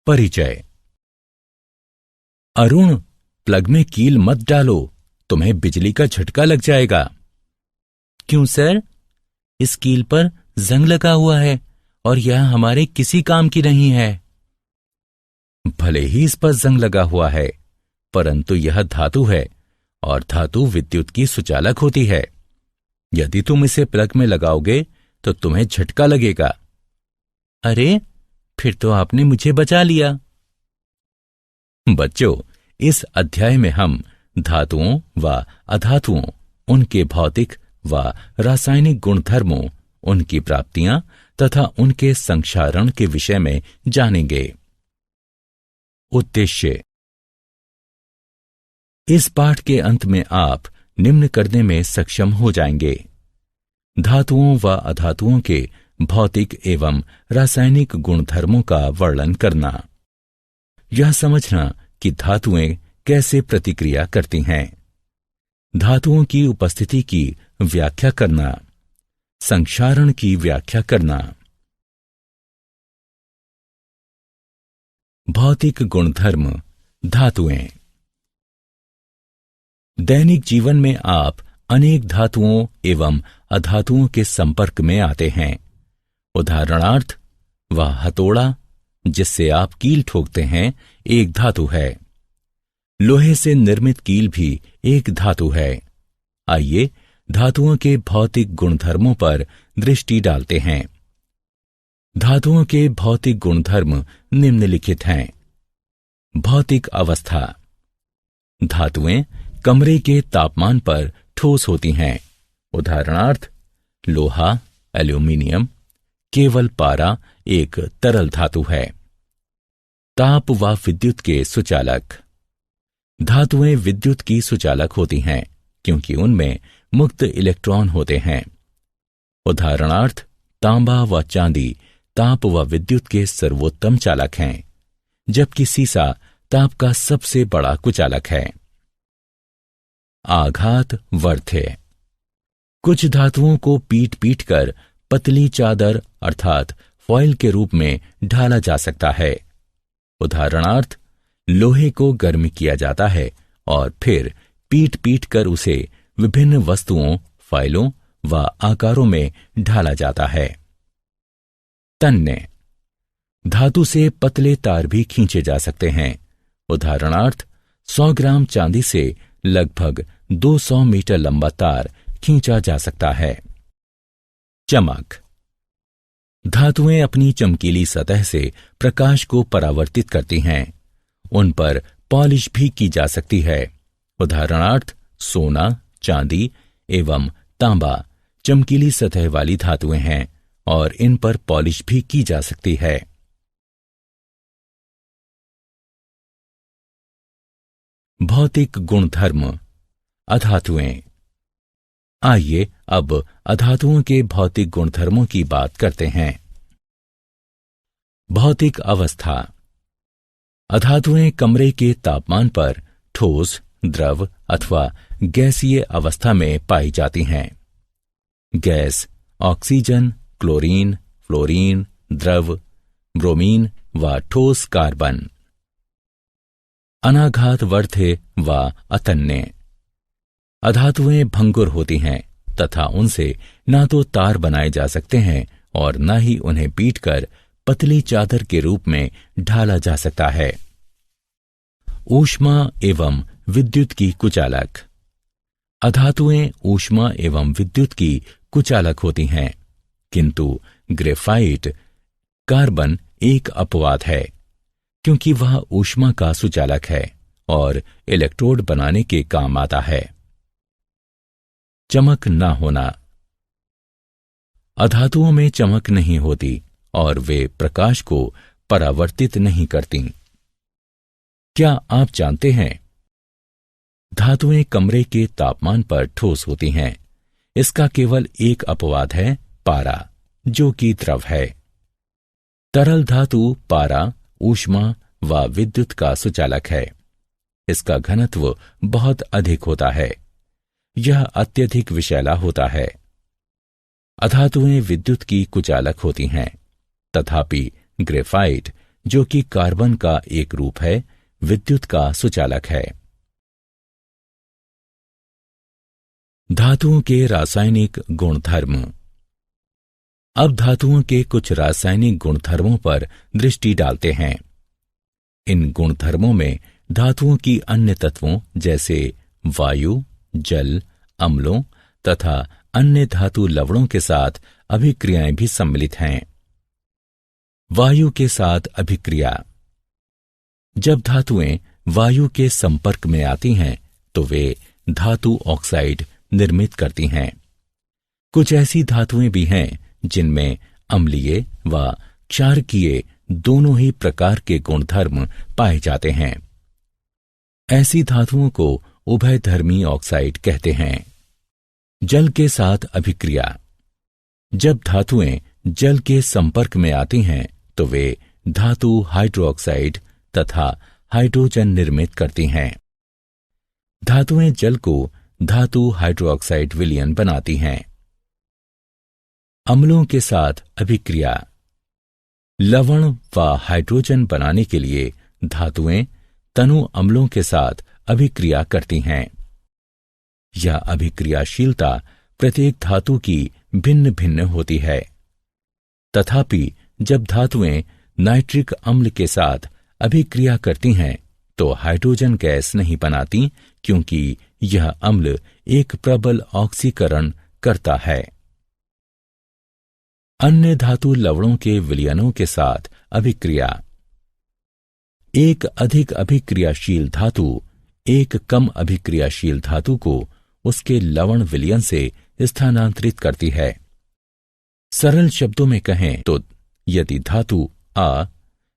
परिचय। अरुण, प्लग में कील मत डालो, तुम्हें बिजली का झटका लग जाएगा। क्यों सर? इस कील पर जंग लगा हुआ है और यह हमारे किसी काम की नहीं है। भले ही इस पर जंग लगा हुआ है, परंतु यह धातु है और धातु विद्युत की सुचालक होती है। यदि तुम इसे प्लग में लगाओगे तो तुम्हें झटका लगेगा। अरे, फिर तो आपने मुझे बचा लिया। बच्चों, इस अध्याय में हम धातुओं व अधातुओं, उनके भौतिक व रासायनिक गुणधर्मों, उनकी प्राप्तियां तथा उनके संक्षारण के विषय में जानेंगे। उद्देश्य। इस पाठ के अंत में आप निम्न करने में सक्षम हो जाएंगे: धातुओं व अधातुओं के भौतिक एवं रासायनिक गुणधर्मों का वर्णन करना, यह समझना कि धातुएं कैसे प्रतिक्रिया करती हैं, धातुओं की उपस्थिति की व्याख्या करना, संक्षारण की व्याख्या करना। भौतिक गुणधर्म धातुएं। दैनिक जीवन में आप अनेक धातुओं एवं अधातुओं के संपर्क में आते हैं। उदाहरणार्थ, वह हथौड़ा जिससे आप कील ठोकते हैं एक धातु है। लोहे से निर्मित कील भी एक धातु है। आइए धातुओं के भौतिक गुणधर्मों पर दृष्टि डालते हैं। धातुओं के भौतिक गुणधर्म निम्नलिखित हैं। भौतिक अवस्था। धातुएं कमरे के तापमान पर ठोस होती हैं। उदाहरणार्थ, लोहा, एल्यूमीनियम। केवल पारा एक तरल धातु है। ताप व विद्युत के सुचालक। धातुएं विद्युत की सुचालक होती हैं क्योंकि उनमें मुक्त इलेक्ट्रॉन होते हैं। उदाहरणार्थ, तांबा व चांदी ताप व विद्युत के सर्वोत्तम चालक हैं, जबकि सीसा ताप का सबसे बड़ा कुचालक है। आघात वर्ध्य। कुछ धातुओं को पीट पीट कर पतली चादर अर्थात फॉइल के रूप में ढाला जा सकता है। उदाहरणार्थ, लोहे को गर्म किया जाता है और फिर पीट पीट कर उसे विभिन्न वस्तुओं, फाइलों व आकारों में ढाला जाता है। तन्य। धातु से पतले तार भी खींचे जा सकते हैं। उदाहरणार्थ, 100 ग्राम चांदी से लगभग 200 मीटर लंबा तार खींचा जा सकता है। चमक। धातुएं अपनी चमकीली सतह से प्रकाश को परावर्तित करती हैं। उन पर पॉलिश भी की जा सकती है। उदाहरणार्थ, सोना, चांदी एवं तांबा चमकीली सतह वाली धातुएं हैं और इन पर पॉलिश भी की जा सकती है। भौतिक गुणधर्म अधातुएं। आइए अब अधातुओं के भौतिक गुणधर्मों की बात करते हैं। भौतिक अवस्था। अधातुएं कमरे के तापमान पर ठोस, द्रव अथवा गैसीय अवस्था में पाई जाती हैं। गैस ऑक्सीजन, क्लोरीन, फ्लोरीन, द्रव ब्रोमीन व ठोस कार्बन। अनाघात वर्ध्य व अतन्य। अधातुएं भंगुर होती हैं तथा उनसे ना तो तार बनाए जा सकते हैं और न ही उन्हें पीटकर पतली चादर के रूप में ढाला जा सकता है। ऊष्मा एवं विद्युत की कुचालक। अधातुएं ऊष्मा एवं विद्युत की कुचालक होती हैं, किंतु ग्रेफाइट कार्बन एक अपवाद है क्योंकि वह ऊष्मा का सुचालक है और इलेक्ट्रोड बनाने के काम आता है। चमक न होना। अधातुओं में चमक नहीं होती और वे प्रकाश को परावर्तित नहीं करती। क्या आप जानते हैं? धातुएं कमरे के तापमान पर ठोस होती हैं। इसका केवल एक अपवाद है, पारा, जो कि द्रव है। तरल धातु पारा ऊष्मा व विद्युत का सुचालक है। इसका घनत्व बहुत अधिक होता है। यह अत्यधिक विषैला होता है। अधातुएं विद्युत की कुचालक होती हैं, तथापि ग्रेफाइट जो कि कार्बन का एक रूप है, विद्युत का सुचालक है। धातुओं के रासायनिक गुणधर्म। अब धातुओं के कुछ रासायनिक गुणधर्मों पर दृष्टि डालते हैं। इन गुणधर्मों में धातुओं की अन्य तत्वों जैसे वायु, जल, अम्लों तथा अन्य धातु लवणों के साथ अभिक्रियाएं भी सम्मिलित हैं। वायु के साथ अभिक्रिया। जब धातुएं वायु के संपर्क में आती हैं तो वे धातु ऑक्साइड निर्मित करती हैं। कुछ ऐसी धातुएं भी हैं जिनमें अम्लीय व क्षारकीय दोनों ही प्रकार के गुणधर्म पाए जाते हैं। ऐसी धातुओं को उभयधर्मी ऑक्साइड कहते हैं। जल के साथ अभिक्रिया। जब धातुएं जल के संपर्क में आती हैं तो वे धातु हाइड्रोक्साइड तथा हाइड्रोजन निर्मित करती हैं। धातुएं जल को धातु हाइड्रोक्साइड विलयन बनाती हैं। अम्लों के साथ अभिक्रिया। लवण व हाइड्रोजन बनाने के लिए धातुएं तनु अम्लों के साथ अभिक्रिया करती हैं। यह अभिक्रियाशीलता प्रत्येक धातु की भिन्न भिन्न होती है। तथापि जब धातुएं नाइट्रिक अम्ल के साथ अभिक्रिया करती हैं तो हाइड्रोजन गैस नहीं बनाती, क्योंकि यह अम्ल एक प्रबल ऑक्सीकरण करता है। अन्य धातु लवणों के विलयनों के साथ अभिक्रिया। एक अधिक अभिक्रियाशील धातु एक कम अभिक्रियाशील धातु को उसके लवण विलयन से स्थानांतरित करती है। सरल शब्दों में कहें तो यदि धातु आ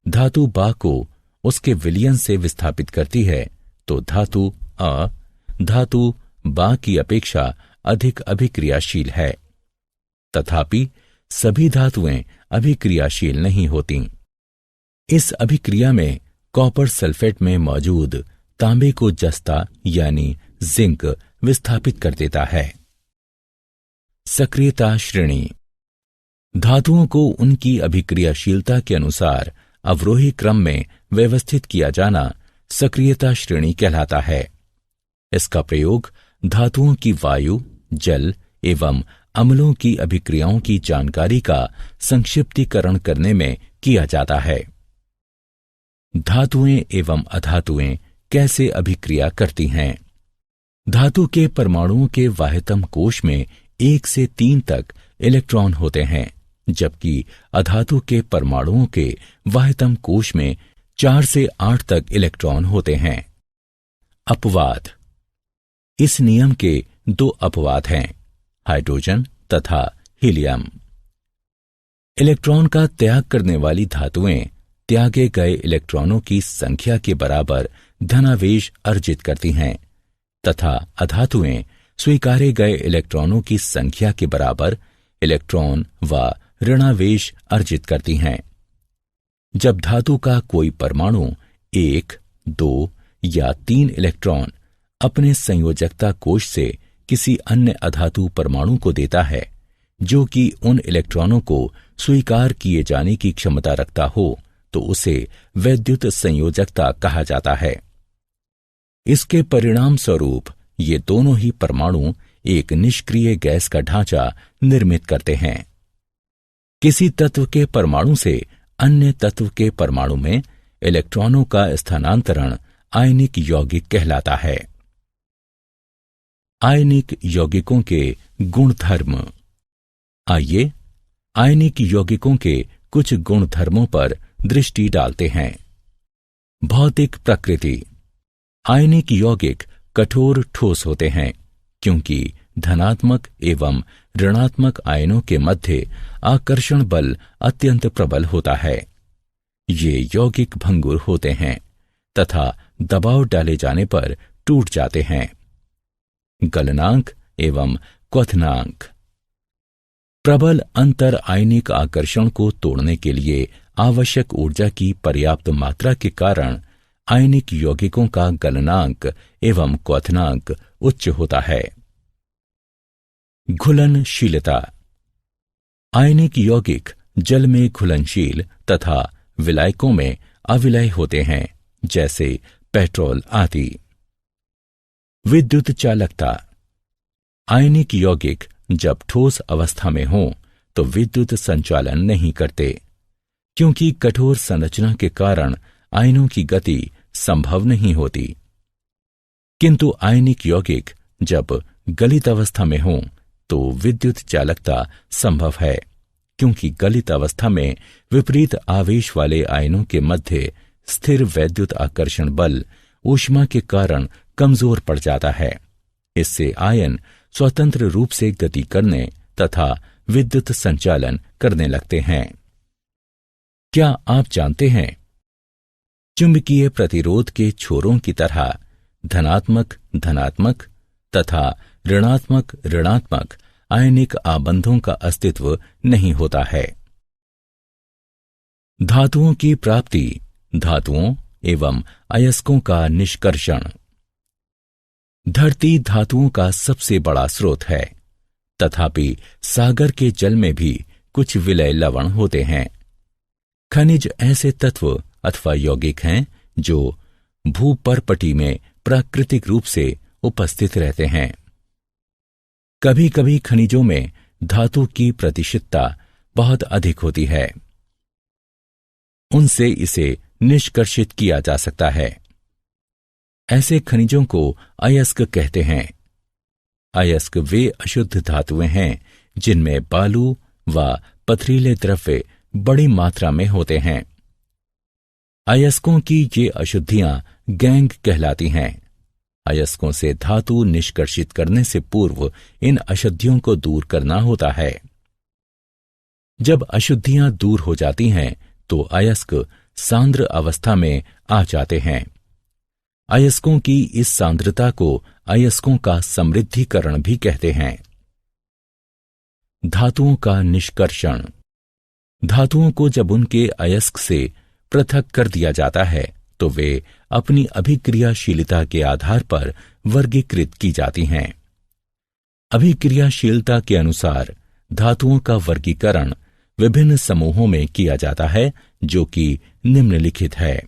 धातु बा को उसके विलयन से विस्थापित करती है तो धातु आ धातु बा की अपेक्षा अधिक अभिक्रियाशील है। तथापि सभी धातुएं अभिक्रियाशील नहीं होती। इस अभिक्रिया में कॉपर सल्फेट में मौजूद तांबे को जस्ता यानी जिंक विस्थापित कर देता है। सक्रियता श्रेणी। धातुओं को उनकी अभिक्रियाशीलता के अनुसार अवरोही क्रम में व्यवस्थित किया जाना सक्रियता श्रेणी कहलाता है। इसका प्रयोग धातुओं की वायु, जल एवं अम्लों की अभिक्रियाओं की जानकारी का संक्षिप्तीकरण करने में किया जाता है। धातुएं एवं अधातुएं कैसे अभिक्रिया करती हैं? धातु के परमाणुओं के वाह्यतम कोश में 1 से 3 तक इलेक्ट्रॉन होते हैं, जबकि अधातु के परमाणुओं के वाह्यतम कोश में 4 से 8 तक इलेक्ट्रॉन होते हैं। अपवाद। इस नियम के 2 अपवाद हैं, हाइड्रोजन तथा हीलियम। इलेक्ट्रॉन का त्याग करने वाली धातुएं त्यागे गए इलेक्ट्रॉनों की संख्या के बराबर धनावेश अर्जित करती हैं तथा अधातुएं स्वीकारे गए इलेक्ट्रॉनों की संख्या के बराबर इलेक्ट्रॉन व ऋणावेश अर्जित करती हैं। जब धातु का कोई परमाणु 1, 2 या 3 इलेक्ट्रॉन अपने संयोजकता कोश से किसी अन्य अधातु परमाणु को देता है जो कि उन इलेक्ट्रॉनों को स्वीकार किए जाने की क्षमता रखता हो, तो उसे वैद्युत संयोजकता कहा जाता है। इसके परिणाम स्वरूप ये दोनों ही परमाणु एक निष्क्रिय गैस का ढांचा निर्मित करते हैं। किसी तत्व के परमाणु से अन्य तत्व के परमाणु में इलेक्ट्रॉनों का स्थानांतरण आयनिक यौगिक कहलाता है। आयनिक यौगिकों के गुणधर्म। आइए आयनिक यौगिकों के कुछ गुणधर्मों पर दृष्टि डालते हैं। भौतिक प्रकृति। आयनिक यौगिक कठोर ठोस होते हैं क्योंकि धनात्मक एवं ऋणात्मक आयनों के मध्य आकर्षण बल अत्यंत प्रबल होता है। ये यौगिक भंगुर होते हैं तथा दबाव डाले जाने पर टूट जाते हैं। गलनांक एवं क्वथनांक। प्रबल अंतर आयनिक आकर्षण को तोड़ने के लिए आवश्यक ऊर्जा की पर्याप्त मात्रा के कारण आयनिक यौगिकों का गलनांक एवं क्वथनांक उच्च होता है। घुलनशीलता। आयनिक यौगिक जल में घुलनशील तथा विलायकों में अविलय होते हैं, जैसे पेट्रोल आदि। विद्युत चालकता। आयनिक यौगिक जब ठोस अवस्था में हों तो विद्युत संचालन नहीं करते, क्योंकि कठोर संरचना के कारण आयनों की गति संभव नहीं होती। किंतु आयनिक यौगिक जब गलित अवस्था में हों तो विद्युत चालकता संभव है, क्योंकि गलित अवस्था में विपरीत आवेश वाले आयनों के मध्य स्थिर वैद्युत आकर्षण बल ऊष्मा के कारण कमजोर पड़ जाता है। इससे आयन स्वतंत्र रूप से गति करने तथा विद्युत संचालन करने लगते हैं। क्या आप जानते हैं, चुंबकीय प्रतिरोध के छोरों की तरह धनात्मक धनात्मक तथा ऋणात्मक ऋणात्मक आयनिक आबंधों का अस्तित्व नहीं होता है। धातुओं की प्राप्ति, धातुओं एवं अयस्कों का निष्कर्षण। धरती धातुओं का सबसे बड़ा स्रोत है, तथापि सागर के जल में भी कुछ विलय लवण होते हैं। खनिज ऐसे तत्व अथवा यौगिक हैं जो भूपर्पटी में प्राकृतिक रूप से उपस्थित रहते हैं। कभी कभी खनिजों में धातु की प्रतिशतता बहुत अधिक होती है, उनसे इसे निष्कर्षित किया जा सकता है। ऐसे खनिजों को अयस्क कहते हैं। अयस्क वे अशुद्ध धातुएं हैं जिनमें बालू व पथरीले द्रव्य बड़ी मात्रा में होते हैं। अयस्कों की ये अशुद्धियां गैंग कहलाती हैं। अयस्कों से धातु निष्कर्षित करने से पूर्व इन अशुद्धियों को दूर करना होता है। जब अशुद्धियां दूर हो जाती हैं तो अयस्क सांद्र अवस्था में आ जाते हैं। अयस्कों की इस सांद्रता को अयस्कों का समृद्धिकरण भी कहते हैं। धातुओं का निष्कर्षण। धातुओं को जब उनके अयस्क से पृथक कर दिया जाता है तो वे अपनी अभिक्रियाशीलता के आधार पर वर्गीकृत की जाती हैं। अभिक्रियाशीलता के अनुसार धातुओं का वर्गीकरण विभिन्न समूहों में किया जाता है, जो कि निम्नलिखित है।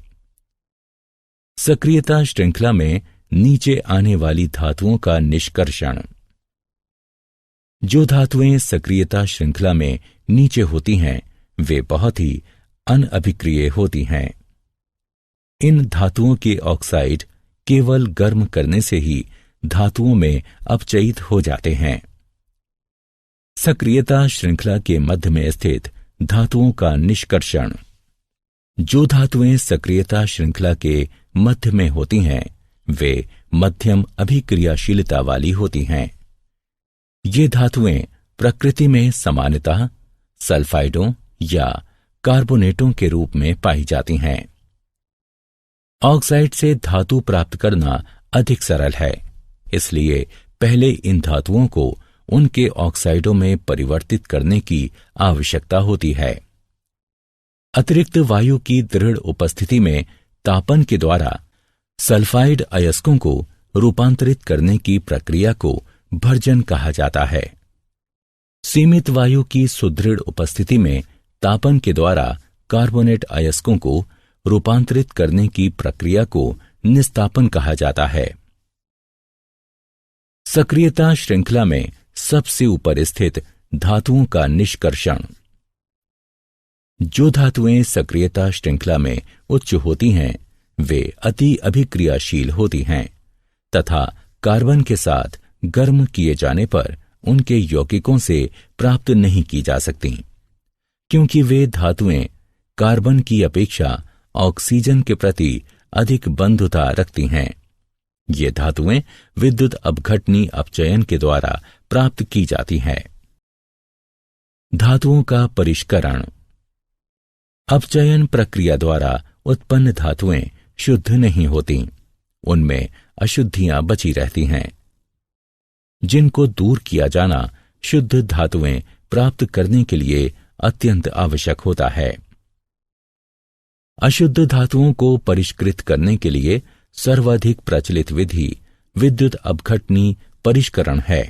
सक्रियता श्रृंखला में नीचे आने वाली धातुओं का निष्कर्षण। जो धातुएं सक्रियता श्रृंखला में नीचे होती हैं वे बहुत ही अनअभिक्रिय होती हैं। इन धातुओं के ऑक्साइड केवल गर्म करने से ही धातुओं में अपचयित हो जाते हैं। सक्रियता श्रृंखला के मध्य में स्थित धातुओं का निष्कर्षण। जो धातुएं सक्रियता श्रृंखला के मध्य में होती हैं वे मध्यम अभिक्रियाशीलता वाली होती हैं। ये धातुएं प्रकृति में सामान्यतः सल्फाइडों या कार्बोनेटों के रूप में पाई जाती हैं। ऑक्साइड से धातु प्राप्त करना अधिक सरल है, इसलिए पहले इन धातुओं को उनके ऑक्साइडों में परिवर्तित करने की आवश्यकता होती है। अतिरिक्त वायु की दृढ़ उपस्थिति में तापन के द्वारा सल्फाइड अयस्कों को रूपांतरित करने की प्रक्रिया को भर्जन कहा जाता है। सीमित वायु की सुदृढ़ उपस्थिति में तापन के द्वारा कार्बोनेट अयस्कों को रूपांतरित करने की प्रक्रिया को निस्तापन कहा जाता है। सक्रियता श्रृंखला में सबसे ऊपर स्थित धातुओं का निष्कर्षण। जो धातुएं सक्रियता श्रृंखला में उच्च होती हैं वे अति अभिक्रियाशील होती हैं तथा कार्बन के साथ गर्म किए जाने पर उनके यौगिकों से प्राप्त नहीं की जा सकती, क्योंकि वे धातुएं कार्बन की अपेक्षा ऑक्सीजन के प्रति अधिक बंधुता रखती हैं। ये धातुएं विद्युत अपघटनी अपचयन के द्वारा प्राप्त की जाती हैं। धातुओं का परिष्करण। अपचयन प्रक्रिया द्वारा उत्पन्न धातुएं शुद्ध नहीं होती, उनमें अशुद्धियां बची रहती हैं, जिनको दूर किया जाना शुद्ध धातुएं प्राप्त करने के लिए अत्यंत आवश्यक होता है। अशुद्ध धातुओं को परिष्कृत करने के लिए सर्वाधिक प्रचलित विधि विद्युत अपघटनी परिष्करण है।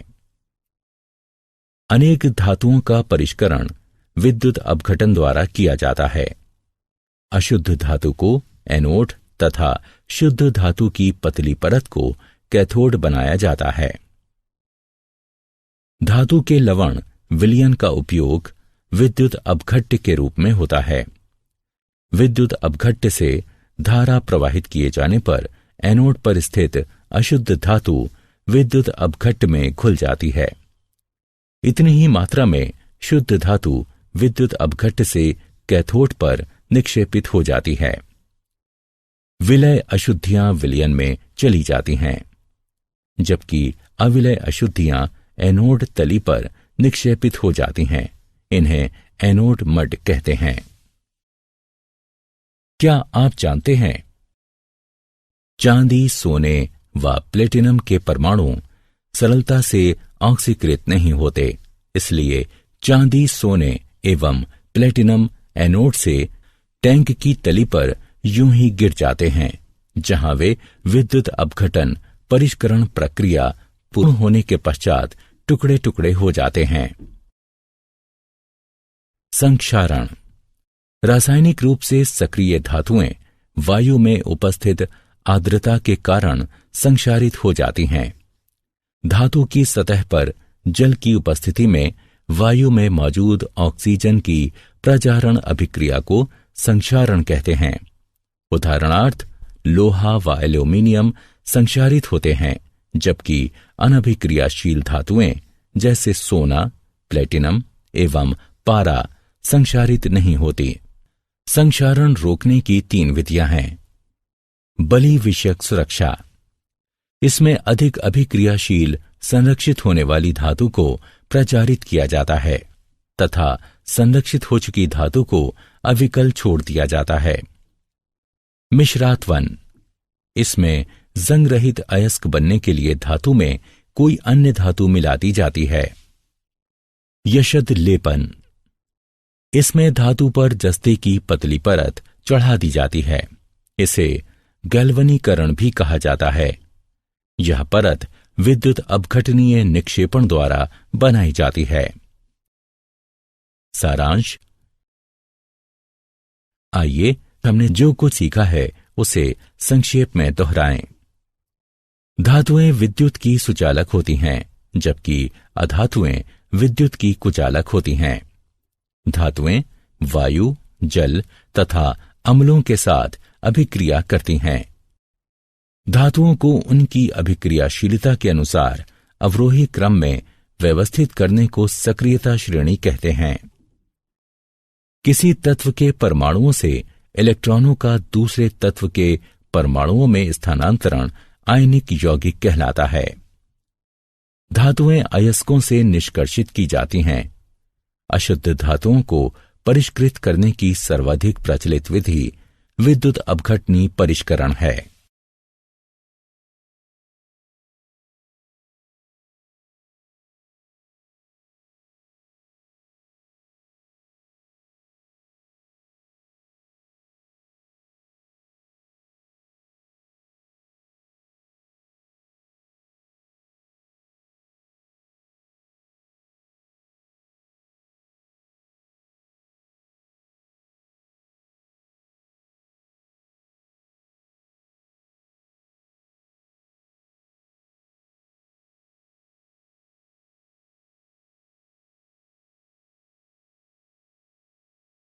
अनेक धातुओं का परिष्करण विद्युत अपघटन द्वारा किया जाता है। अशुद्ध धातु को एनोड तथा शुद्ध धातु की पतली परत को कैथोड बनाया जाता है। धातु के लवण विलयन का उपयोग विद्युत अपघट्य के रूप में होता है। विद्युत अपघट्य से धारा प्रवाहित किए जाने पर एनोड पर स्थित अशुद्ध धातु विद्युत अपघट्य में घुल जाती है। इतनी ही मात्रा में शुद्ध धातु विद्युत अपघट्य से कैथोड पर निक्षेपित हो जाती है। विलय अशुद्धियां विलयन में चली जाती हैं, जबकि अविलय अशुद्धियां एनोड तली पर निक्षेपित हो जाती हैं। इन्हें एनोड मड कहते हैं। क्या आप जानते हैं, चांदी, सोने व प्लेटिनम के परमाणु सरलता से ऑक्सीकृत नहीं होते, इसलिए चांदी, सोने एवं प्लेटिनम एनोड से टैंक की तली पर यूं ही गिर जाते हैं, जहां वे विद्युत अपघटन परिष्करण प्रक्रिया पूर्ण होने के पश्चात टुकड़े टुकड़े हो जाते हैं। संक्षारण रासायनिक रूप से सक्रिय धातुएं वायु में उपस्थित आर्द्रता के कारण संक्षारित हो जाती हैं। धातु की सतह पर जल की उपस्थिति में वायु में मौजूद ऑक्सीजन की प्रजारण अभिक्रिया को संक्षारण कहते हैं। उदाहरणार्थ, लोहा व एल्यूमीनियम संक्षारित होते हैं, जबकि अनभिक्रियाशील धातुएं जैसे सोना, प्लेटिनम एवं पारा संक्षारित नहीं होती। संक्षारण रोकने की 3 विधियां हैं। बलि विषयक सुरक्षा, इसमें अधिक अभिक्रियाशील संरक्षित होने वाली धातु को प्रचारित किया जाता है तथा संरक्षित हो चुकी धातु को अविकल छोड़ दिया जाता है। मिश्रात्वन, इसमें जंग रहित अयस्क बनने के लिए धातु में कोई अन्य धातु मिला दी जाती है। यशद लेपन, इसमें धातु पर जस्ते की पतली परत चढ़ा दी जाती है। इसे गैल्वनीकरण भी कहा जाता है। यह परत विद्युत अपघटनीय निक्षेपण द्वारा बनाई जाती है। सारांश, आइए हमने जो कुछ सीखा है उसे संक्षेप में दोहराएं। धातुएं विद्युत की सुचालक होती हैं, जबकि अधातुएं विद्युत की कुचालक होती हैं। धातुएं वायु, जल तथा अम्लों के साथ अभिक्रिया करती हैं। धातुओं को उनकी अभिक्रियाशीलता के अनुसार अवरोही क्रम में व्यवस्थित करने को सक्रियता श्रेणी कहते हैं। किसी तत्व के परमाणुओं से इलेक्ट्रॉनों का दूसरे तत्व के परमाणुओं में स्थानांतरण आयनिक यौगिक कहलाता है। धातुएं अयस्कों से निष्कर्षित की जाती हैं। अशुद्ध धातुओं को परिष्कृत करने की सर्वाधिक प्रचलित विधि विद्युत अपघटनी परिष्करण है।